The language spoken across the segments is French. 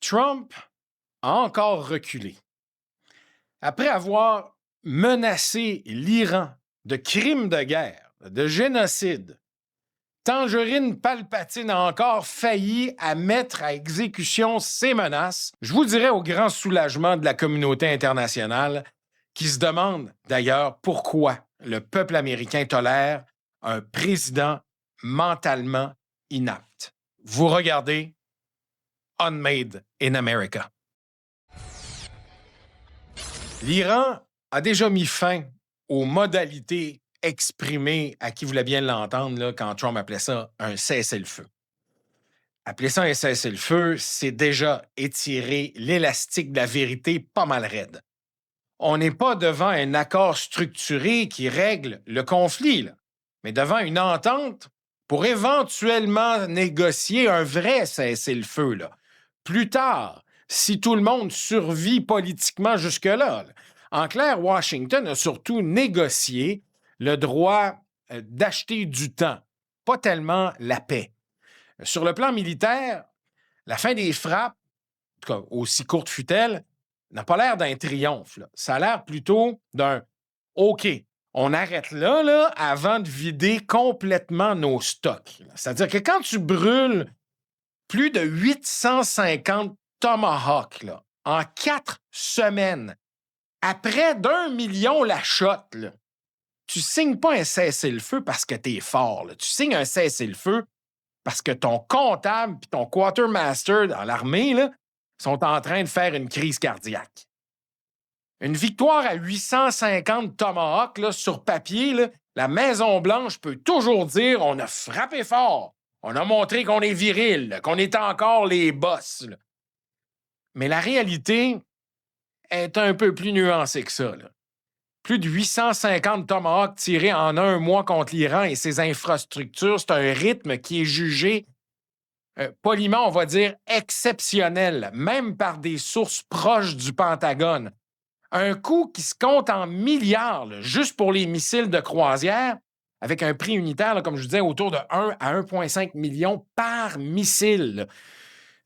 Trump a encore reculé. Après avoir menacé l'Iran de crimes de guerre, de génocide, Tangerine Palpatine a encore failli à mettre à exécution ses menaces. Je vous dirais au grand soulagement de la communauté internationale qui se demande d'ailleurs pourquoi le peuple américain tolère un président mentalement inapte. Vous regardez Unmade in America. L'Iran a déjà mis fin aux modalités exprimées à qui voulait bien l'entendre là, quand Trump appelait ça un cessez-le-feu. Appeler ça un cessez-le-feu, c'est déjà étirer l'élastique de la vérité pas mal raide. On n'est pas devant un accord structuré qui règle le conflit, là, mais devant une entente pour éventuellement négocier un vrai cessez-le-feu. Là. Plus tard, si tout le monde survit politiquement jusque-là. Là. En clair, Washington a surtout négocié le droit d'acheter du temps, pas tellement la paix. Sur le plan militaire, la fin des frappes, en tout cas, aussi courte fut-elle, n'a pas l'air d'un triomphe. Là. Ça a l'air plutôt d'un « OK, on arrête là, avant de vider complètement nos stocks. » C'est-à-dire que quand tu brûles plus de 850 Tomahawks là, en 4 semaines, à près d'1 million la shot, là, tu signes pas un cessez-le-feu parce que t'es fort. Là. Tu signes un cessez-le-feu parce que ton comptable et ton quartermaster dans l'armée là, sont en train de faire une crise cardiaque. Une victoire à 850 Tomahawks là, sur papier, là, la Maison-Blanche peut toujours dire on a frappé fort, on a montré qu'on est viril, qu'on est encore les boss. Là. Mais la réalité est un peu plus nuancée que ça. Là. Plus de 850 Tomahawks tirés en un mois contre l'Iran et ses infrastructures, c'est un rythme qui est jugé poliment, on va dire, exceptionnel, même par des sources proches du Pentagone. Un coût qui se compte en milliards, là, juste pour les missiles de croisière, avec un prix unitaire, là, comme je vous disais, autour de 1 à 1,5 million par missile. Là.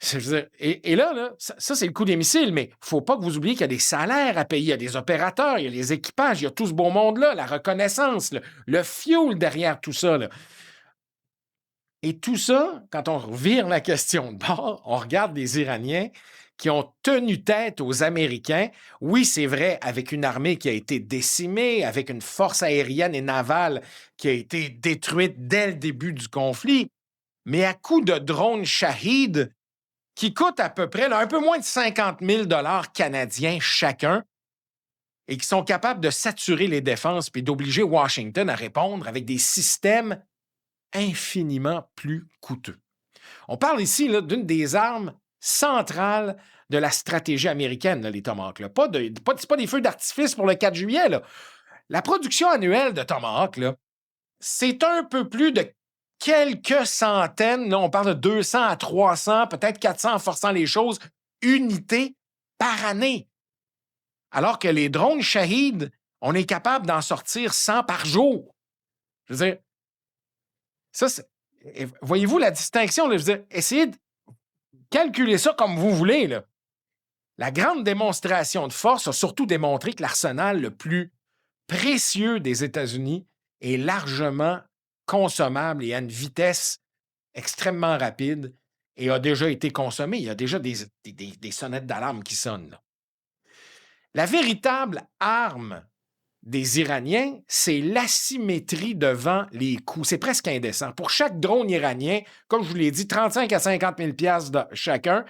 Je veux dire, et là, ça, c'est le coût des missiles, mais il ne faut pas que vous oubliez qu'il y a des salaires à payer, il y a des opérateurs, il y a les équipages, il y a tout ce beau monde-là, la reconnaissance, le fuel derrière tout ça. Là. Et tout ça, quand on revire la question de bord, on regarde les Iraniens qui ont tenu tête aux Américains. Oui, c'est vrai, avec une armée qui a été décimée, avec une force aérienne et navale qui a été détruite dès le début du conflit, mais à coup de drones Shahid qui coûtent à peu près là, un peu moins de 50 000 canadiens chacun et qui sont capables de saturer les défenses puis d'obliger Washington à répondre avec des systèmes infiniment plus coûteux. On parle ici là, d'une des armes centrales de la stratégie américaine, là, les Tomahawks. Là. C'est pas des feux d'artifice pour le 4 juillet. Là. La production annuelle de Tomahawk, là, c'est un peu plus de quelques centaines, là, on parle de 200 à 300, peut-être 400 en forçant les choses, unités par année. Alors que les drones Shahid, on est capable d'en sortir 100 par jour. Je veux dire, ça, voyez-vous la distinction? Là? Je veux dire, essayez de calculer ça comme vous voulez. Là. La grande démonstration de force a surtout démontré que l'arsenal le plus précieux des États-Unis est largement consommable et à une vitesse extrêmement rapide et a déjà été consommé. Il y a déjà des sonnettes d'alarme qui sonnent. Là. La véritable arme des Iraniens, c'est l'asymétrie devant les coûts. C'est presque indécent. Pour chaque drone iranien, comme je vous l'ai dit, 35 à 50 000 $ chacun,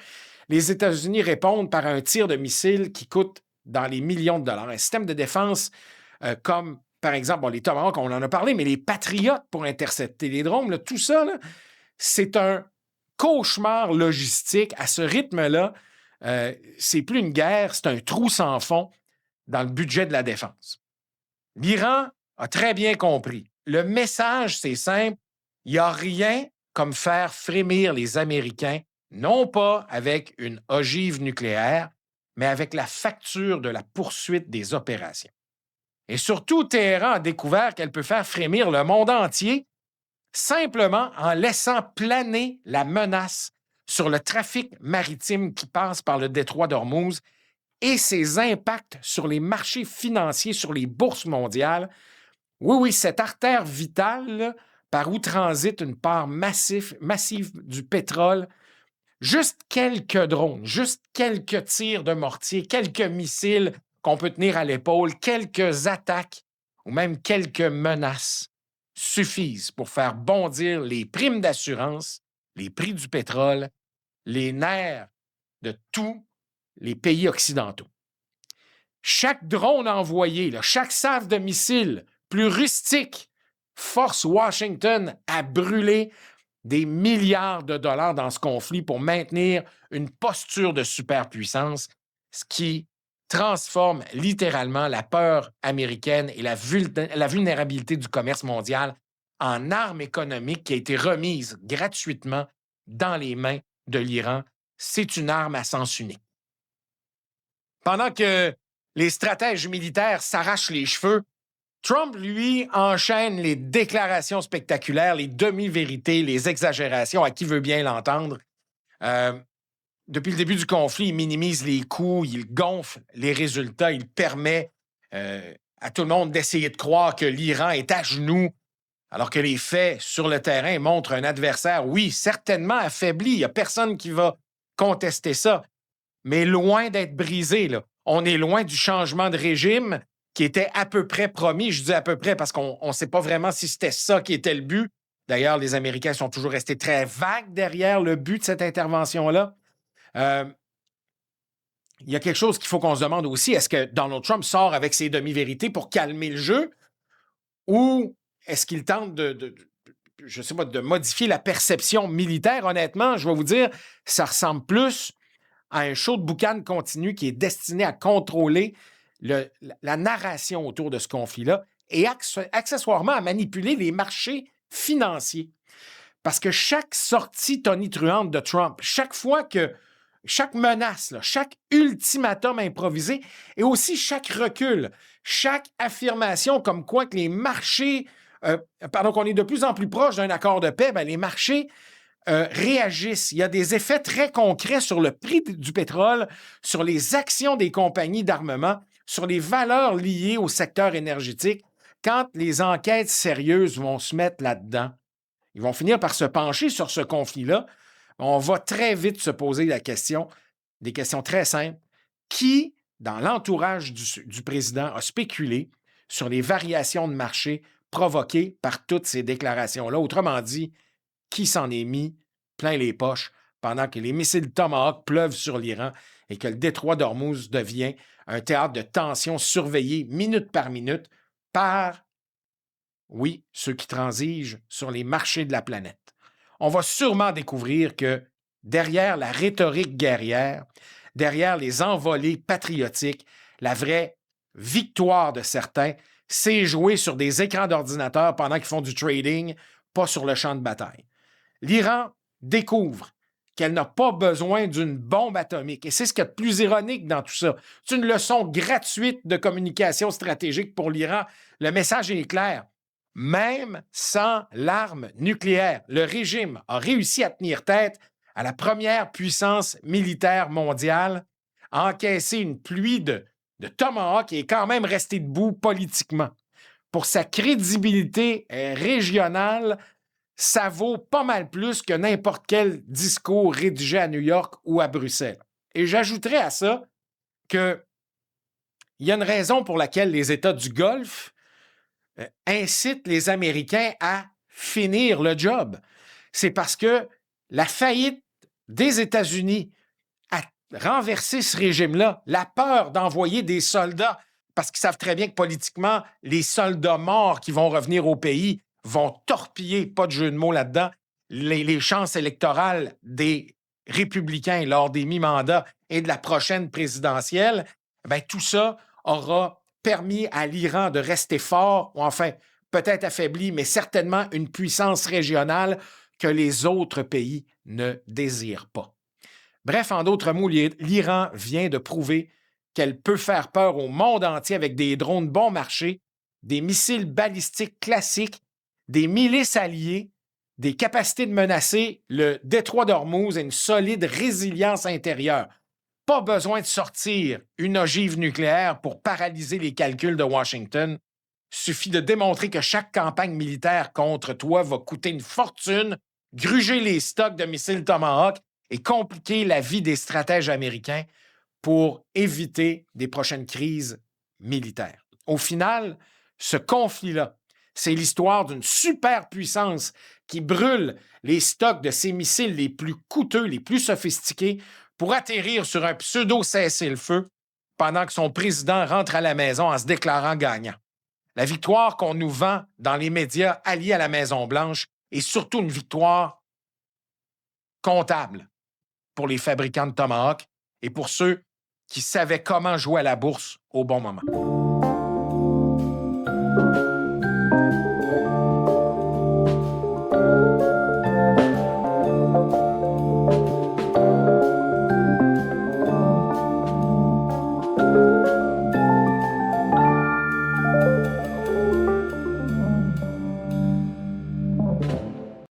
les États-Unis répondent par un tir de missile qui coûte dans les millions de dollars. Un système de défense comme, par exemple, les Tomahawks, on en a parlé, mais les Patriotes pour intercepter les drones, là, tout ça, là, c'est un cauchemar logistique. À ce rythme-là, c'est plus une guerre, c'est un trou sans fond dans le budget de la défense. L'Iran a très bien compris. Le message, c'est simple. Il n'y a rien comme faire frémir les Américains, non pas avec une ogive nucléaire, mais avec la facture de la poursuite des opérations. Et surtout, Téhéran a découvert qu'elle peut faire frémir le monde entier simplement en laissant planer la menace sur le trafic maritime qui passe par le détroit d'Ormuz et ses impacts sur les marchés financiers, sur les bourses mondiales. Oui, oui, cette artère vitale là, par où transite une part massive du pétrole, juste quelques drones, juste quelques tirs de mortier, quelques missiles qu'on peut tenir à l'épaule, quelques attaques ou même quelques menaces suffisent pour faire bondir les primes d'assurance, les prix du pétrole, les nerfs de tous les pays occidentaux. Chaque drone envoyé, là, chaque salve de missiles plus rustique force Washington à brûler des milliards de dollars dans ce conflit pour maintenir une posture de superpuissance, ce qui transforme littéralement la peur américaine et la vulnérabilité du commerce mondial en arme économique qui a été remise gratuitement dans les mains de l'Iran. C'est une arme à sens unique. Pendant que les stratèges militaires s'arrachent les cheveux, Trump, lui, enchaîne les déclarations spectaculaires, les demi-vérités, les exagérations, à qui veut bien l'entendre. Depuis le début du conflit, il minimise les coûts, il gonfle les résultats, il permet à tout le monde d'essayer de croire que l'Iran est à genoux, alors que les faits sur le terrain montrent un adversaire, oui, certainement affaibli. Il n'y a personne qui va contester ça, mais loin d'être brisé, là. On est loin du changement de régime qui était à peu près promis. Je dis à peu près parce qu'on ne sait pas vraiment si c'était ça qui était le but. D'ailleurs, les Américains sont toujours restés très vagues derrière le but de cette intervention-là. Il y a quelque chose qu'il faut qu'on se demande aussi. Est-ce que Donald Trump sort avec ses demi-vérités pour calmer le jeu ou est-ce qu'il tente je sais pas, de modifier la perception militaire? Honnêtement, je vais vous dire, ça ressemble plus à un show de boucan continu qui est destiné à contrôler la narration autour de ce conflit-là et accessoirement à manipuler les marchés financiers. Parce que chaque sortie tonitruante de Trump, chaque menace, là, chaque ultimatum improvisé et aussi chaque recul, chaque affirmation comme quoi que les marchés, qu'on est de plus en plus proche d'un accord de paix, les marchés réagissent. Il y a des effets très concrets sur le prix du pétrole, sur les actions des compagnies d'armement, sur les valeurs liées au secteur énergétique. Quand les enquêtes sérieuses vont se mettre là-dedans, ils vont finir par se pencher sur ce conflit-là. On va très vite se poser des questions très simples. Qui, dans l'entourage du président, a spéculé sur les variations de marché provoquées par toutes ces déclarations-là? Autrement dit, qui s'en est mis plein les poches pendant que les missiles Tomahawk pleuvent sur l'Iran et que le détroit d'Ormuz devient un théâtre de tensions surveillé minute par minute par, oui, ceux qui transigent sur les marchés de la planète. On va sûrement découvrir que derrière la rhétorique guerrière, derrière les envolées patriotiques, la vraie victoire de certains, c'est jouer sur des écrans d'ordinateur pendant qu'ils font du trading, pas sur le champ de bataille. L'Iran découvre qu'elle n'a pas besoin d'une bombe atomique. Et c'est ce qu'il y a de plus ironique dans tout ça. C'est une leçon gratuite de communication stratégique pour l'Iran. Le message est clair. Même sans l'arme nucléaire, le régime a réussi à tenir tête à la première puissance militaire mondiale, a encaissé une pluie de Tomahawk et est quand même resté debout politiquement. Pour sa crédibilité régionale, ça vaut pas mal plus que n'importe quel discours rédigé à New York ou à Bruxelles. Et j'ajouterais à ça qu'il y a une raison pour laquelle les États du Golfe incitent les Américains à finir le job. C'est parce que la faillite des États-Unis a renversé ce régime-là, la peur d'envoyer des soldats, parce qu'ils savent très bien que politiquement, les soldats morts qui vont revenir au pays vont torpiller, pas de jeu de mots là-dedans, les chances électorales des républicains lors des mi-mandats et de la prochaine présidentielle. Tout ça aura permis à l'Iran de rester fort, ou enfin, peut-être affaibli, mais certainement une puissance régionale que les autres pays ne désirent pas. Bref, en d'autres mots, l'Iran vient de prouver qu'elle peut faire peur au monde entier avec des drones bon marché, des missiles balistiques classiques, des milices alliées, des capacités de menacer le détroit d'Ormuz et une solide résilience intérieure. Pas besoin de sortir une ogive nucléaire pour paralyser les calculs de Washington. Suffit de démontrer que chaque campagne militaire contre toi va coûter une fortune, gruger les stocks de missiles Tomahawk et compliquer la vie des stratèges américains pour éviter des prochaines crises militaires. Au final, ce conflit-là, c'est l'histoire d'une superpuissance qui brûle les stocks de ses missiles les plus coûteux, les plus sophistiqués, pour atterrir sur un pseudo-cessez-le-feu pendant que son président rentre à la maison en se déclarant gagnant. La victoire qu'on nous vend dans les médias alliés à la Maison-Blanche est surtout une victoire comptable pour les fabricants de Tomahawk et pour ceux qui savaient comment jouer à la bourse au bon moment.